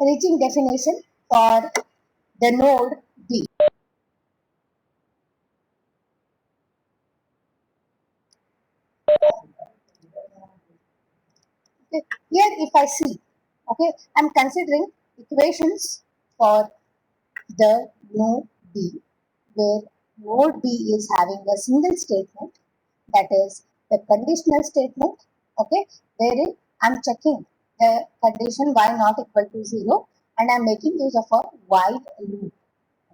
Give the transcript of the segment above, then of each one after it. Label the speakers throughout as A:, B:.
A: reaching definition for the node B. Okay. Here if I see, okay, I'm considering equations for the node B, where node B is having a single statement, that is the conditional statement, okay, wherein I'm checking the condition y not equal to 0 and I'm making use of a while loop.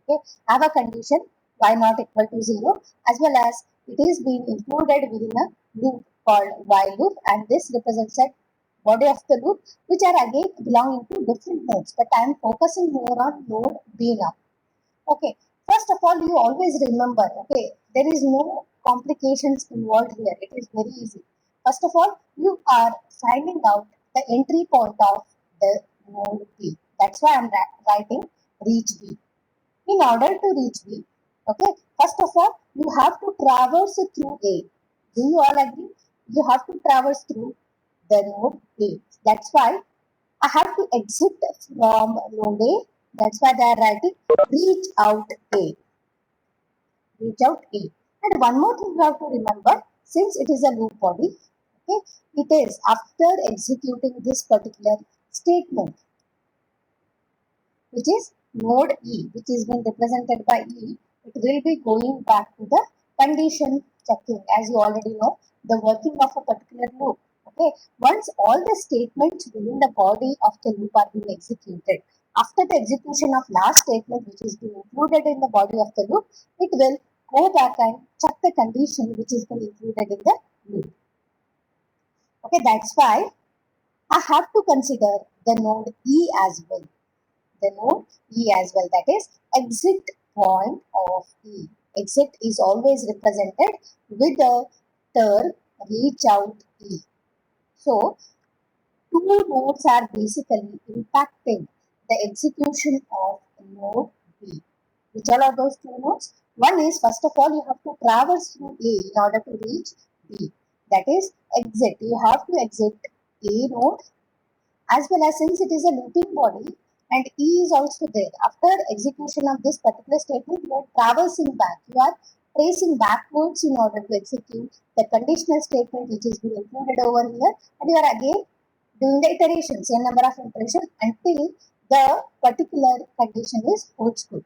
A: Okay, I have a condition y not equal to 0 as well as it is being included within a loop called while loop, and this represents a body of the loop which are again belonging to different nodes, but I am focusing more on node B now. Okay, first of all, you always remember, okay, there is no complications involved here. It is very easy. First of all, you are finding out the entry point of the node B. That's why I'm writing reach B. In order to reach B, okay, first of all, you have to traverse through A. Do you all agree? You have to traverse through the node A. That's why I have to exit from node A. That's why they are writing reach out A. Reach out A. And one more thing you have to remember, since it is a loop body, okay, it is after executing this particular statement, which is node E, which is being represented by E, it will be going back to the condition checking, as you already know, the working of a particular loop. Okay, once all the statements within the body of the loop are being executed, after the execution of last statement, which is being included in the body of the loop, it will go back and check the condition which is being included in the loop. Okay, that's why I have to consider the node E as well. The node E as well, that is exit point of E. Exit is always represented with the term reach out E. So, two nodes are basically impacting the execution of node B. Which all are those two nodes? One is, first of all, you have to traverse through A in order to reach B. That is exit. You have to exit A node, as well as since it is a looping body and E is also there. After execution of this particular statement, you are traversing back. You are tracing backwards in order to execute the conditional statement which is being included over here, and you are again doing the iterations, n number of iterations until the particular condition is holds good.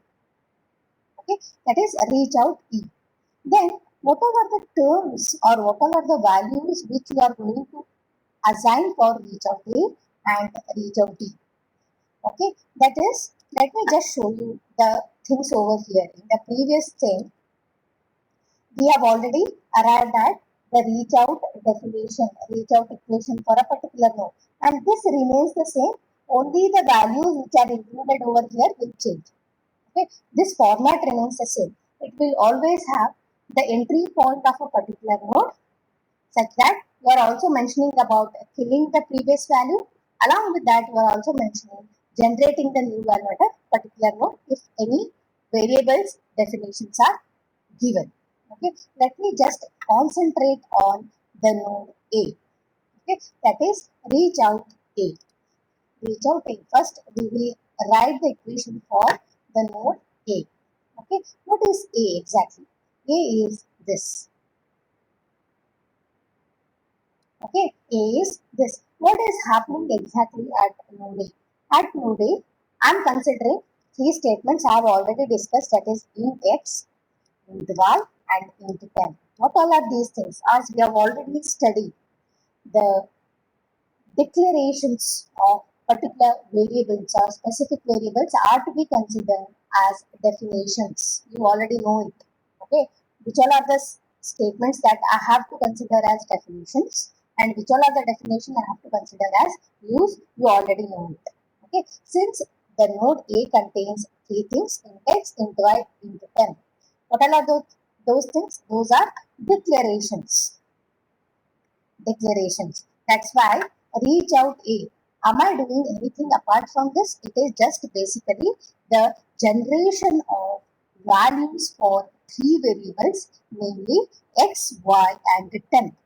A: Okay, that is reach out E. Then what are the terms or what are the values which you are going to assign for reach out A and reach out D? Okay, that is, let me just show you the things over here. In the previous thing, we have already arrived at the reach out definition, reach out equation for a particular node, and this remains the same. Only the values which are included over here will change. Okay, this format remains the same. It will always have the entry point of a particular node, such that you are also mentioning about killing the previous value. Along with that, you are also mentioning generating the new value at a particular node if any variables definitions are given. Okay, let me just concentrate on the node A. Okay, that is reach out A. Reach out A. First, we will write the equation for the node A. Okay, what is A exactly? A is this. Okay, A is this. What is happening exactly at node A? At node A, I am considering three statements I have already discussed, that is int x, int y and int 10. What all are these things? As we have already studied, the declarations of particular variables or specific variables are to be considered as definitions. You already know it. Okay, which all are the statements that I have to consider as definitions, and which all are the definitions I have to consider as use. You already know it. Okay, since the node A contains three things: int x, int y, int 10. What all are those things? Those are declarations. Declarations. That's why reach out A. Am I doing anything apart from this? It is just basically the generation of values for three variables, namely x, y, and 10.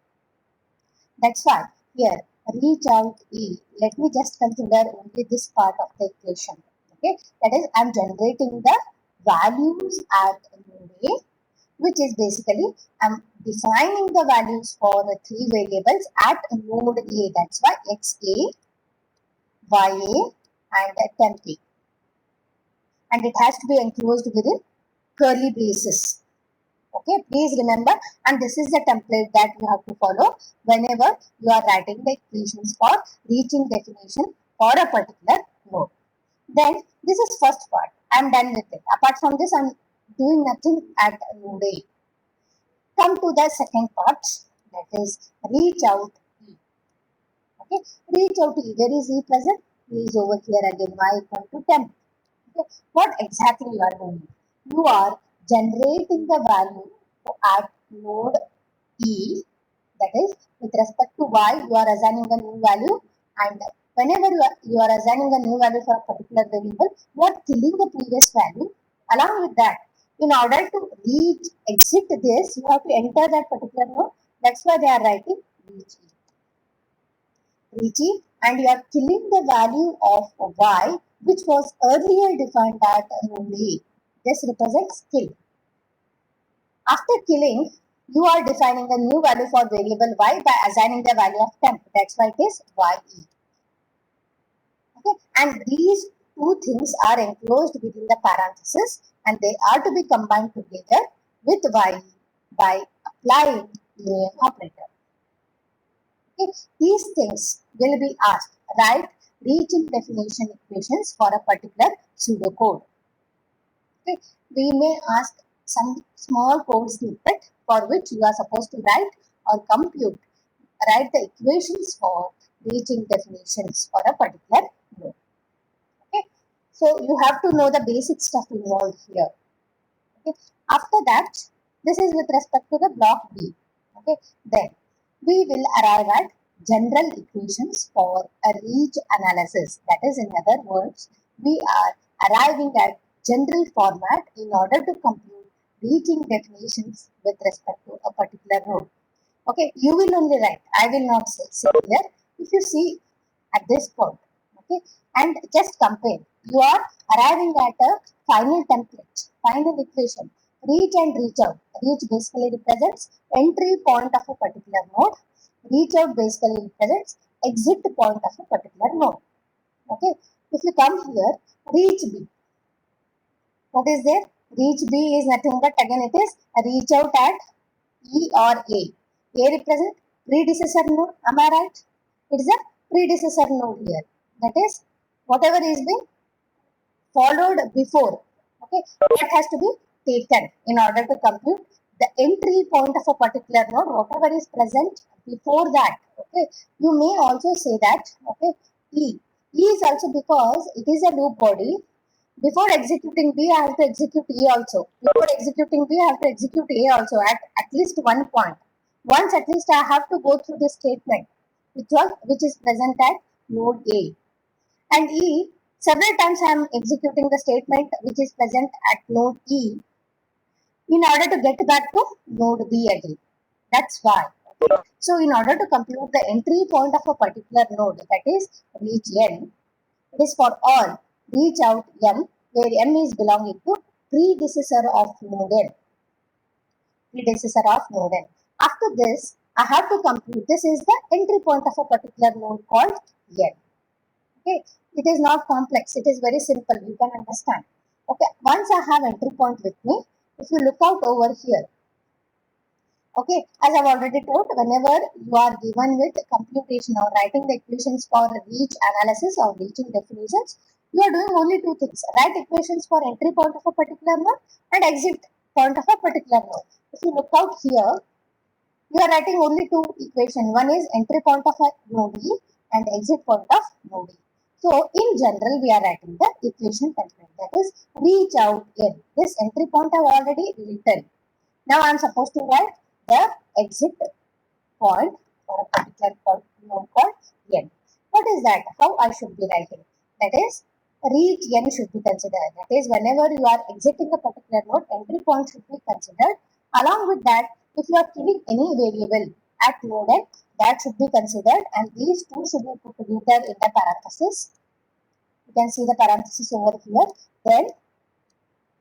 A: That's why here reach out E. Let me just consider only this part of the equation. Okay, that is, I'm generating the values at node A, which is basically I'm defining the values for the three variables at node A. That's why XA, YA, and temp A. And it has to be enclosed within curly braces. Okay, please remember, and this is the template that you have to follow whenever you are writing the equations for reaching definition for a particular node. Then this is first part. I'm done with it. Apart from this, I'm doing nothing at node A. Come to the second part, that is reach out E. Okay, reach out E. Where is E present? E is over here again. Y equal to temp. Okay. What exactly you are doing? You are generating the value at node E, that is with respect to Y you are assigning a new value, and whenever you are assigning a new value for a particular variable, you are killing the previous value. Along with that, in order to reach exit this, you have to enter that particular node. That's why they are writing reach E. Reaching, and you are killing the value of Y which was earlier defined at node A. This represents kill. After killing, you are defining a new value for variable Y by assigning the value of temp. That's why it is YE. Okay, and these two things are enclosed within the parenthesis, and they are to be combined together with YE by applying union operator. Okay, these things will be asked. Write reaching definition equations for a particular pseudocode. Okay, we may ask some small code snippet for which you are supposed to write or write the equations for reaching definitions for a particular node. Okay, so you have to know the basic stuff involved here. Okay, after that, this is with respect to the block B. Okay, then we will arrive at general equations for a reach analysis. That is, in other words, we are arriving at general format in order to compute reaching definitions with respect to a particular node. Okay, you will only write. I will not say here. If you see at this point, okay, and just compare. You are arriving at a final template, final equation. Reach and reach out. Reach basically represents entry point of a particular node. Reach out basically represents exit point of a particular node. Okay, if you come here, reach B. What is there? Reach B is nothing but again it is a reach out at E or A. A represents predecessor node. Am I right? It is a predecessor node here. That is whatever is being followed before. Okay, that has to be taken in order to compute the entry point of a particular node, whatever is present before that. Okay, you may also say that okay, E. E is also because it is a loop body. Before executing B, I have to execute E also. Before executing B, I have to execute A also at least one point. Once at least I have to go through the statement which is present at node A. And E, several times I am executing the statement which is present at node E in order to get back to node B again. That's why. Okay. So in order to compute the entry point of a particular node, that is reach N, it is for all reach out M, where M is belonging to predecessor of node N. Predecessor of node N. After this, I have to compute. This is the entry point of a particular node called N. Okay, it is not complex. It is very simple. You can understand. Okay, once I have entry point with me, if you look out over here, okay, as I've already told, whenever you are given with computation or writing the equations for reach analysis or reaching definitions, you are doing only two things. Write equations for entry point of a particular node and exit point of a particular node. If you look out here, you are writing only two equations. One is entry point of a node E and exit point of node E. So in general, we are writing the equation template, that is reach out N. This entry point I have already written. Now I am supposed to write the exit point for a particular node called N. What is that? How I should be writing? That is reach N should be considered. That is whenever you are exiting a particular node, entry point should be considered. Along with that, if you are killing any variable, at node n, that should be considered, and these two should be put together in the parenthesis. You can see the parenthesis over here. Then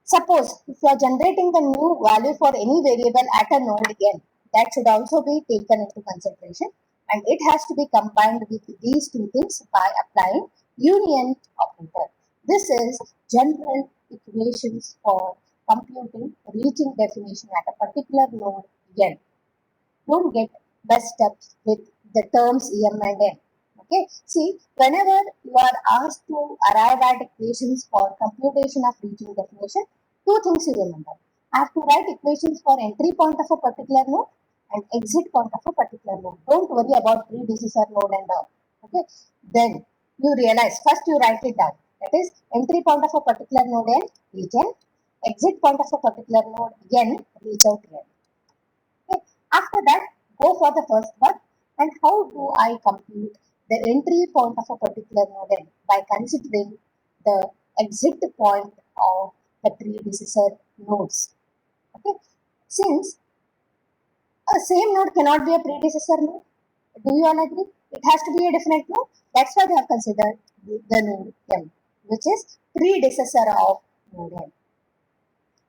A: suppose if you are generating the new value for any variable at a node n, that should also be taken into consideration, and it has to be combined with these two things by applying union operator. This is general equations for computing reaching definition at a particular node n. Don't get messed up with the terms em and n. Okay, see, whenever you are asked to arrive at equations for computation of reaching definition, two things you remember. I have to write equations for entry point of a particular node and exit point of a particular node. Don't worry about predecessor node and all. Okay, then you realize first you write it down. That is entry point of a particular node n, reach n, exit point of a particular node n, reach out n. Okay. After that, go for the first one. And how do I compute the entry point of a particular node n? By considering the exit point of the predecessor nodes. Okay. Since a same node cannot be a predecessor node, do you all agree? It has to be a different node. That's why they have considered the node m, which is predecessor of node n.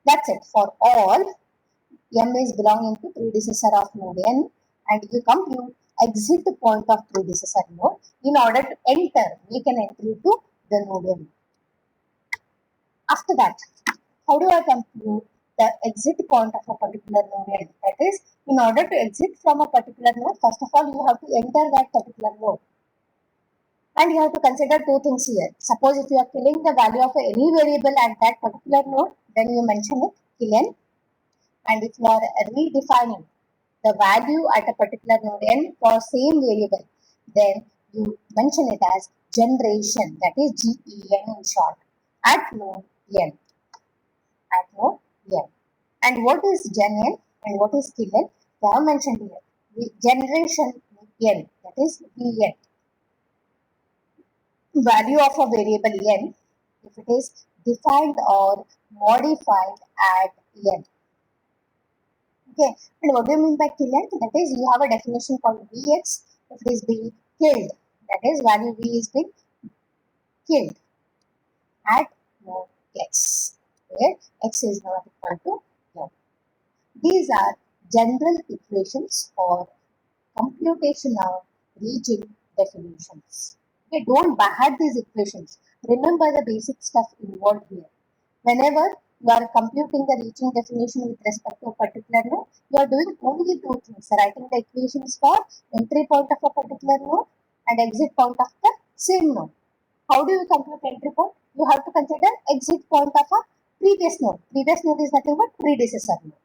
A: That's it for all. M is belonging to predecessor of node n, and you compute exit point of predecessor node in order to make an entry to the node n. After that, how do I compute the exit point of a particular node n? That is, in order to exit from a particular node, first of all, you have to enter that particular node. And you have to consider two things here. Suppose if you are killing the value of any variable at that particular node, then you mention it, kill n. And if you are redefining the value at a particular node n for same variable, then you mention it as generation, that is GEN in short, at node n. At node n. And what is gen n and what is kill n? They have mentioned here. The generation n, that is Vn. Value of a variable n, if it is defined or modified at n. Okay, and what do you mean by kill n? That is, you have a definition called Vx. If it is being killed, that is, value V is being killed at node x, where x is not equal to n. These are general equations for computation of reaching definitions. Okay, don't back these equations. Remember the basic stuff involved here. Whenever you are computing the reaching definition with respect to a particular node, you are doing only two things: writing the equations for entry point of a particular node and exit point of the same node. How do you compute entry point? You have to consider exit point of a previous node. Previous node is nothing but predecessor node.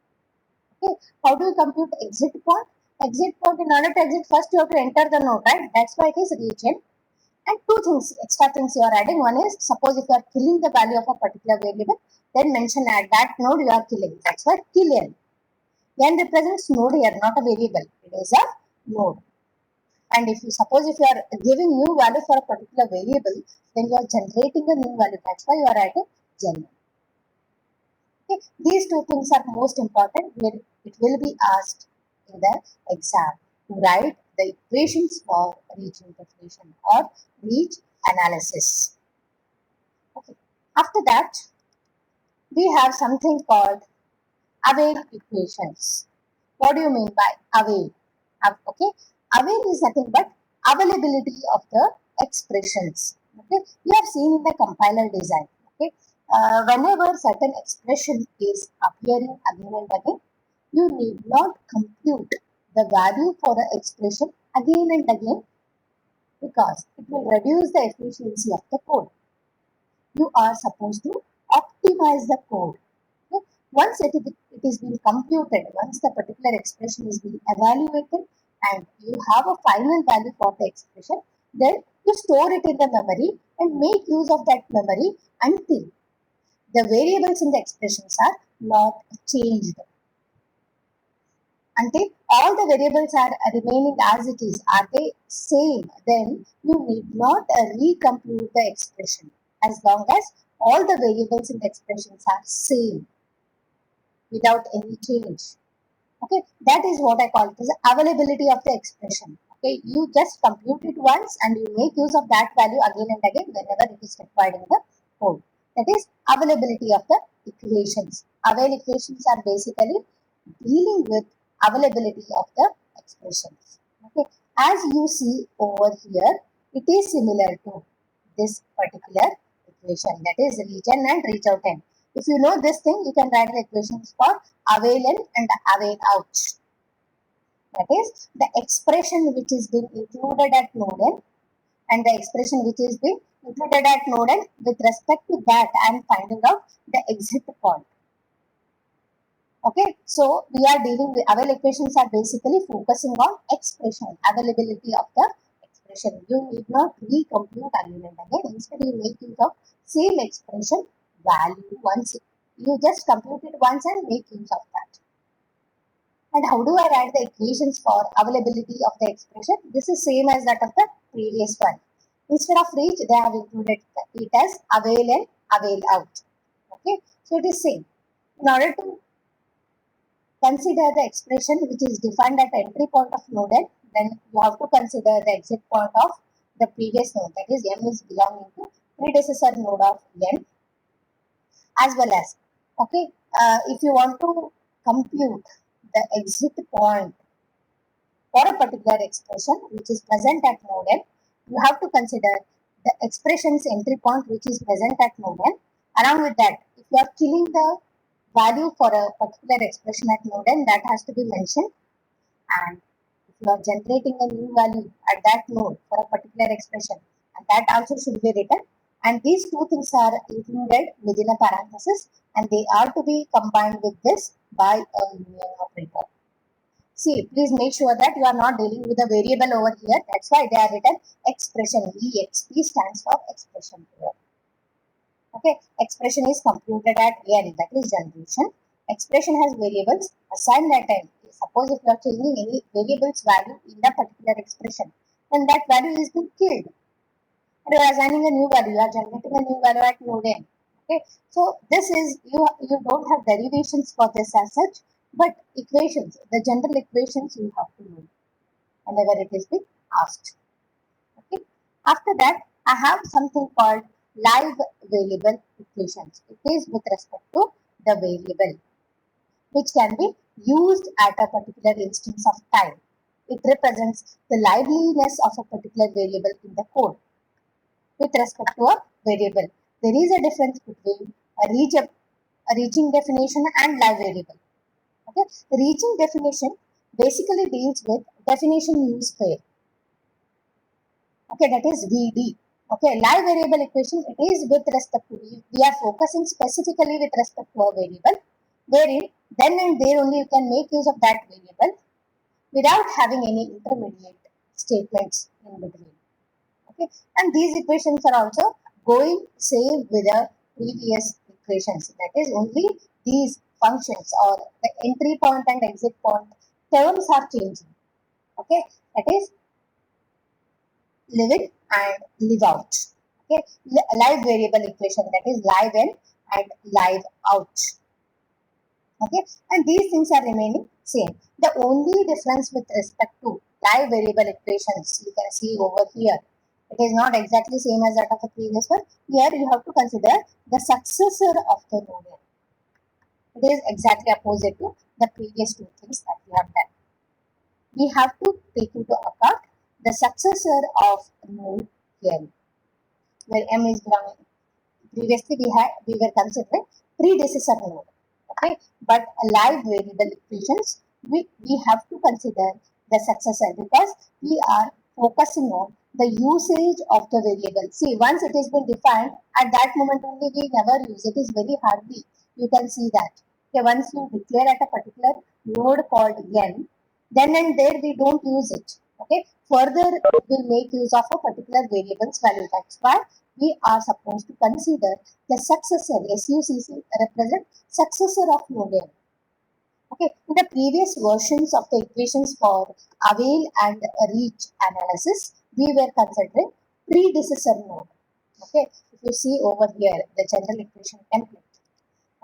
A: Okay. How do you compute exit point? Exit point, in order to exit, first you have to enter the node, right? That's why it is region. And two things, extra things you are adding. One is, suppose if you are killing the value of a particular variable, then mention at that node you are killing. That's why kill n. N represents node here, not a variable. It is a node. And if you suppose if you are giving new value for a particular variable, then you are generating a new value. That's why you are adding gen. Okay. These two things are most important where it will be asked in the exam to write the equations for reaching definition or reach analysis. Okay. After that, we have something called Avail equations. What do you mean by Avail? Okay. Avail is nothing but availability of the expressions. Okay. You have seen in the compiler design. Okay. Whenever certain expression is appearing again and again, you need not compute the value for the expression again and again because it will reduce the efficiency of the code. You are supposed to optimize the code. Okay? Once it is being computed, once the particular expression is being evaluated and you have a final value for the expression, then you store it in the memory and make use of that memory until the variables in the expressions are not changed. Until all the variables are remaining as it is, are they same, then you need not recompute the expression as long as all the variables in the expressions are same without any change. Okay, that is what I call it as the availability of the expression. Okay, you just compute it once and you make use of that value again and again whenever it is required in the code. That is availability of the equations. Avail equations are basically dealing with availability of the expressions. Okay, as you see over here, it is similar to this particular equation, that is region and reach out end. If you know this thing, you can write the equations for avail in and avail out. That is the expression which is being included at node n and the expression which is being included at node n. With respect to that, I am finding out the exit point. Okay, so we are dealing with avail equations are basically focusing on expression, availability of the expression. You need not recompute again and again. Instead, you make use of same expression value once. You just compute it once and make use of that. And how do I write the equations for availability of the expression? This is same as that of the previous one. Instead of reach, they have included it as avail and avail out. Okay, so it is same. In order to consider the expression which is defined at entry point of node n, then you have to consider the exit point of the previous node. That is, m is belonging to predecessor node of n, as well as, okay, if you want to compute the exit point for a particular expression which is present at node n, you have to consider the expression's entry point which is present at node n. Along with that, if you are killing the value for a particular expression at node n, that has to be mentioned. And if you are generating a new value at that node for a particular expression, and that also should be written. And these two things are included within a parenthesis, and they are to be combined with this by a union operator. See, please make sure that you are not dealing with a variable over here. That's why they are written expression. EXP stands for expression here. Okay, expression is computed at n, that is generation. Expression has variables assigned at n. Suppose if you are changing any variable's value in the particular expression, then that value is being killed. And you are assigning a new value, you are generating a new value at node n. Okay, so this is you don't have derivations for this as such, but equations, the general equations you have to know whenever it is being asked. Okay. After that, I have something called live variable equations. It is with respect to the variable, which can be used at a particular instance of time. It represents the liveliness of a particular variable in the code. With respect to a variable, there is a difference between a reaching definition and live variable. Okay, the reaching definition basically deals with definition use pair. Okay, that is VD. Okay, live variable equation, it is with respect to, we are focusing specifically with respect to a variable, wherein then and there only you can make use of that variable without having any intermediate statements in between. Okay, and these equations are also going same with the previous equations. That is, only these functions or the entry point and exit point terms are changing. Okay, that is live in and live out. Okay, live variable equation, that is live in and live out. Okay, and these things are remaining same. The only difference with respect to live variable equations you can see over here, it is not exactly same as that of the previous one. Here you have to consider the successor of the node. It is exactly opposite to the previous two things that we have done. We have to take into account the successor of node here, where m is belonging. Previously we were considering predecessor node. Okay, but live variable equations, we have to consider the successor because we are focusing on the usage of the variable. See, once it has been defined, at that moment only we never use it. Is very hardly you can see that. Okay, once you declare at a particular node called n, then and there we don't use it. Okay, further we'll make use of a particular variable's value. That's why we are supposed to consider the successor. SUCC represent successor of node n. Okay, in the previous versions of the equations for avail and reach analysis, we were considering predecessor node. Okay, if you see over here the general equation template.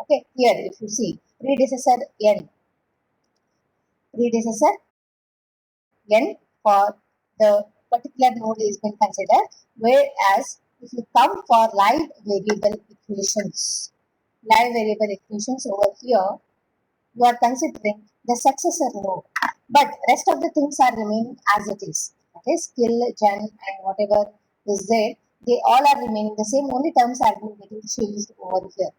A: Okay, here if you see predecessor n, predecessor n for the particular node is been considered, whereas if you come for live variable equations over here, you are considering the successor node, but rest of the things are remaining as it is. That is skill, gen, and whatever is there, they all are remaining the same. Only terms are being getting changed over here.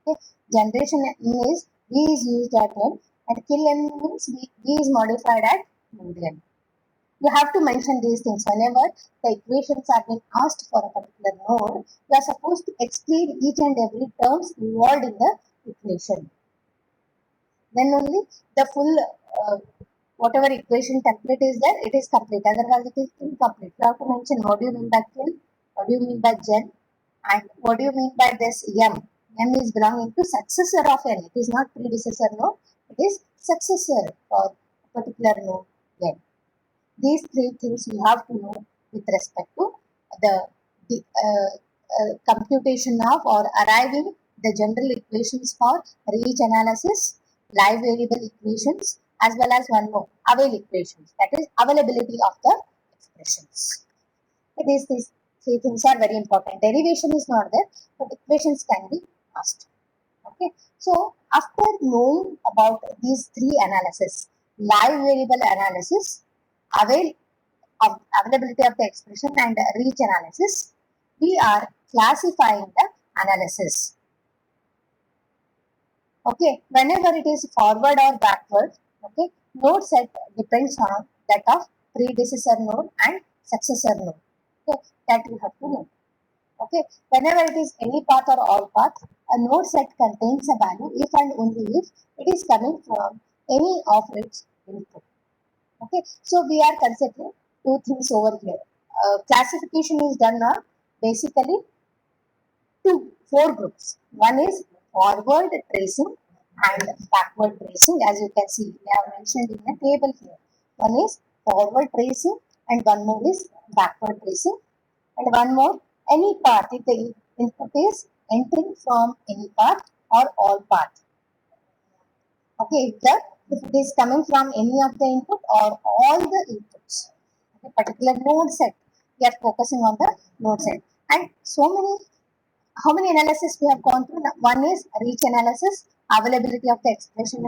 A: Okay. Generation n is v is used at n, and kill n means v is modified at node n. You have to mention these things whenever the equations are being asked for a particular node. You are supposed to explain each and every terms involved in the equation. Then only the full whatever equation template is there, it is complete. Otherwise, it is incomplete. You have to mention what do you mean by kill, what do you mean by gen, and what do you mean by this m. M is belonging to successor of n. It is not predecessor node. It is successor for a particular node n. These three things you have to know with respect to the computation of or arriving the general equations for reach analysis, live variable equations, as well as one more, Avail equations, that is availability of the expressions. These three things are very important. Derivation is not there, but equations can be asked. Okay, so after knowing about these three analysis, live variable analysis, avail availability of the expression, and reach analysis, we are classifying the analysis. Okay, whenever it is forward or backward, okay, node set depends on that of predecessor node and successor node. Okay, that you have to know. Okay, whenever it is any path or all path, a node set contains a value if and only if it is coming from any of its input. Okay, so we are considering two things over here. Classification is done now basically to four groups. One is forward tracing and backward tracing, as you can see, we have mentioned in the table here. One is forward tracing and one more is backward tracing, and one more, any path if the input is entering from any path or all path. Okay, if it is coming from any of the input or all the inputs, okay, particular node set, we are focusing on the node set. And so many, how many analysis we have gone through? One is reach analysis, availability of the expression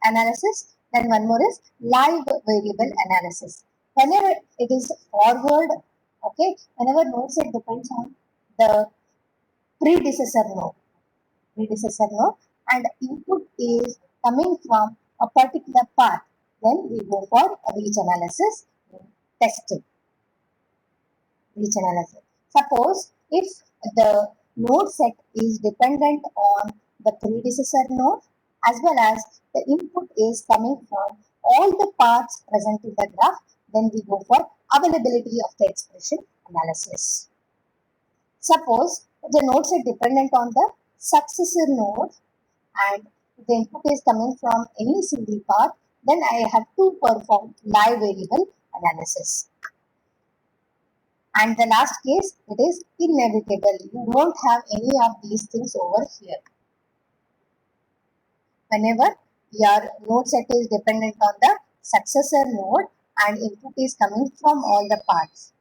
A: analysis, then one more is live variable analysis. Whenever it is forward, okay, whenever node set depends on the predecessor node, and input is coming from a particular path, then we go for reach analysis in testing. Reach analysis. Suppose if the node set is dependent on the predecessor node as well as the input is coming from all the paths present in the graph, then we go for availability of the expression analysis. Suppose the nodes are dependent on the successor node and the input is coming from any single path, then I have to perform live variable analysis. And the last case, it is inevitable. You won't have any of these things over here. Whenever your node set is dependent on the successor node and input is coming from all the paths.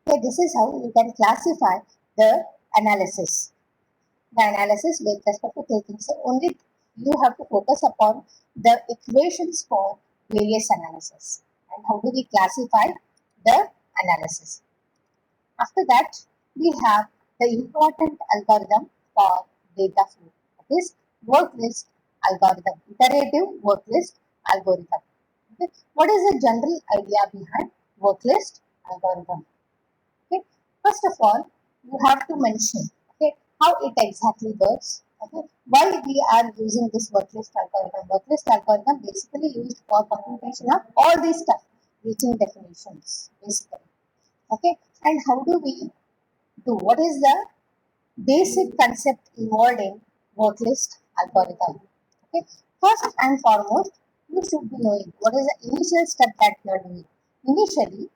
A: Okay, this is how you can classify the analysis. The analysis with respect to taking. So only you have to focus upon the equations for various analysis and how do we classify the analysis. After that, we have the important algorithm for data flow. That is work list algorithm, iterative work list algorithm. Okay. What is the general idea behind work list algorithm? Okay. First of all, you have to mention, okay, how it exactly works. Okay. Why we are using this work list algorithm? Work list algorithm basically used for computation of all these stuff. reaching definitions basically. Okay, and how do we do? What is the basic concept involved in work list algorithm? Okay, first and foremost, you should be knowing what is the initial step that you are doing. Initially,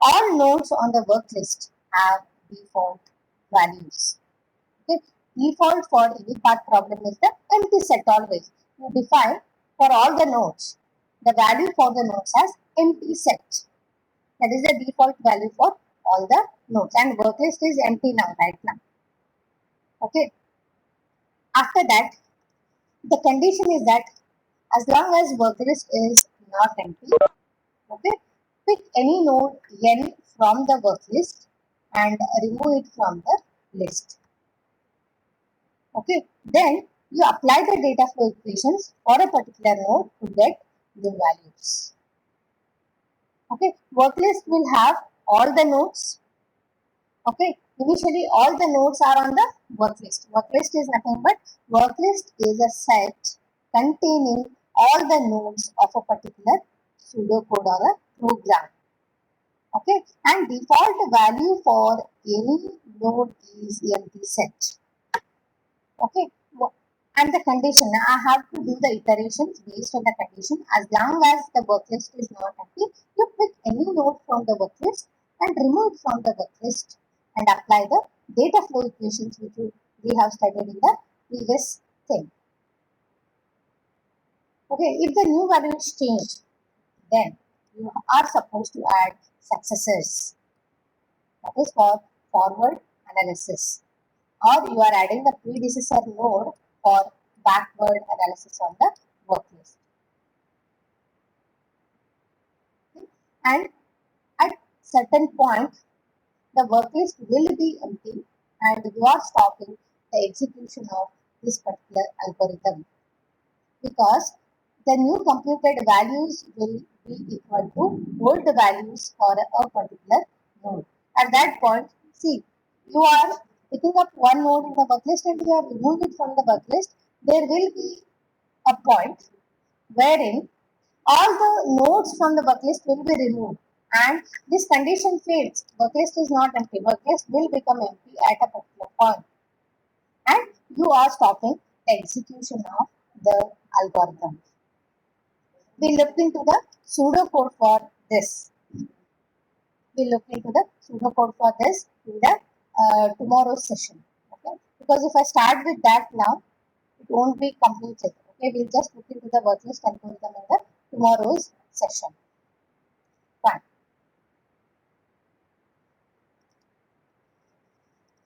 A: all nodes on the work list have default values. Okay, default for any part problem is the empty set always. You define for all the nodes the value for the nodes as empty set. That is the default value for all the nodes, and work list is empty now, right now. Okay. After that, the condition is that as long as work list is not empty, okay, pick any node n from the work list and remove it from the list. Okay, then you apply the data flow equations for a particular node to get the values. Okay, work list will have all the nodes. Okay, initially all the nodes are on the work list. Work list is nothing but work list is a set containing all the nodes of a particular pseudocode or a program. Okay, and default value for any node is empty set. Okay, and the condition, I have to do the iterations based on the condition. As long as the work list is not empty, you pick any node from the work list and remove it from the work list and apply the data flow equations which we have studied in the previous thing. Okay, if the new value is changed, then you are supposed to add successors. That is for forward analysis. Or you are adding the predecessor node for backward analysis on the work list. Okay. And at certain point, the work list will be empty and you are stopping the execution of this particular algorithm because the new computed values will be equal to old values for a particular node. At that point, see, you are picking up one node in the work list and you are removing it from the work list. There will be a point wherein all the nodes from the work list will be removed and this condition fails. Work list is not empty. Work list will become empty at a particular point and you are stopping the execution of the algorithm. We looked into the pseudocode for this. We look into the pseudocode for this in the tomorrow's session. Okay, because if I start with that now, it won't be completed. Okay, we'll just look into the work list algorithm in the tomorrow's session.